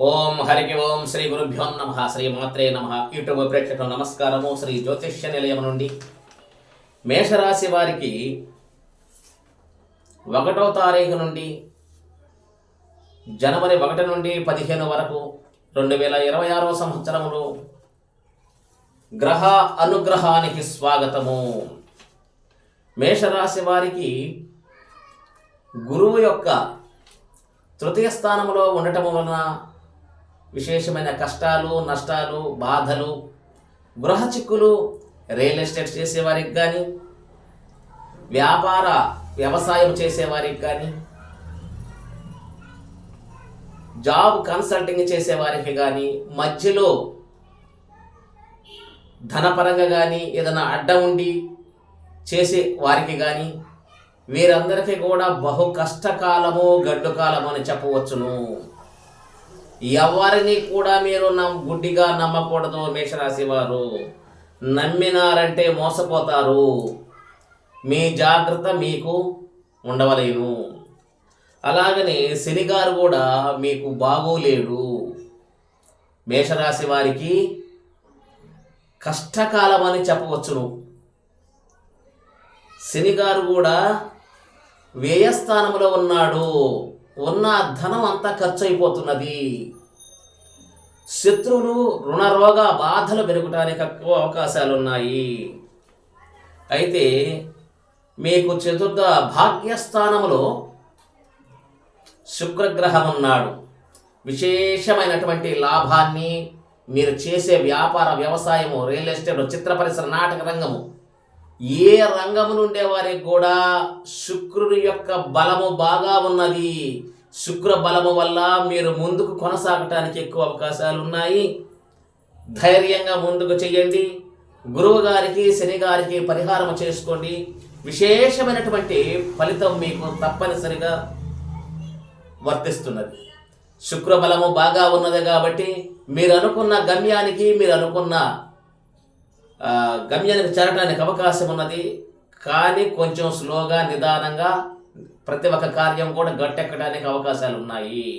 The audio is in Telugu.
ఓం హరికి ఓం శ్రీ గురుభ్యో నమ శ్రీ మాత్రే నమ. యూట్యూబ్ ప్రేక్షకులు నమస్కారము. శ్రీ జ్యోతిష్య నిలయం నుండి మేషరాశి వారికి 1వ తారీఖు నుండి జనవరి 1 నుండి 15 వరకు 2026 సంవత్సరములో గ్రహ అనుగ్రహానికి స్వాగతము. మేషరాశి వారికి గురువు యొక్క తృతీయ స్థానంలో ఉండటం వలన విశేషమైన కష్టాలు, నష్టాలు, బాధలు, గృహ చిక్కులు, రియల్ ఎస్టేట్ చేసేవారికి కానీ, వ్యవసాయం చేసేవారికి కానీ, జాబ్ కన్సల్టింగ్ చేసేవారికి కానీ, మధ్యలో ధనపరంగా కానీ ఏదైనా అడ్డం ఉండి చేసే వారికి కానీ వీరందరికీ కూడా బహు కష్టకాలము, గడ్డు కాలము అని చెప్పవచ్చును. ఎవరిని కూడా మీరు గుడ్డిగా నమ్మకూడదు. మేషరాశి వారు నమ్మినారంటే మోసపోతారు. మీ జాగ్రత్త మీకు ఉండవలేను. అలాగనే శనిగారు కూడా మీకు బాగోలేడు. మేషరాశి వారికి కష్టకాలం అని చెప్పవచ్చును. శనిగారు కూడా వ్యయస్థానంలో ఉన్నాడు. ఉన్న ధనం అంతా ఖర్చు అయిపోతున్నది. శత్రువులు, రుణరోగ బాధలు పెరగటానికి ఎక్కువ అవకాశాలు ఉన్నాయి. అయితే మీకు చతుర్థ భాగ్యస్థానంలో శుక్రగ్రహం ఉన్నాడు. విశేషమైనటువంటి లాభాన్ని మీరు చేసే వ్యాపార, వ్యవసాయము, రియల్ ఎస్టేట్, చిత్ర పరిశ్రమ, నాటక రంగము, ఏ రంగము నుండే వారికి కూడా శుక్రుడి యొక్క బలము బాగా ఉన్నది. శుక్ర బలము వల్ల మీరు ముందుకు కొనసాగటానికి ఎక్కువ అవకాశాలు ఉన్నాయి. ధైర్యంగా ముందుకు చెయ్యండి. గురువు గారికి, శని గారికి పరిహారం చేసుకోండి. విశేషమైనటువంటి ఫలితం మీకు తప్పనిసరిగా వర్తిస్తున్నది. శుక్ర బలము బాగా ఉన్నది కాబట్టి మీరు అనుకున్న గమ్యానికి చేరడానికి అవకాశం ఉన్నది. కానీ కొంచెం స్లోగా, నిదానంగా ప్రతి ఒక్క కార్యం కూడా గట్టెక్కడానికి అవకాశాలు ఉన్నాయి.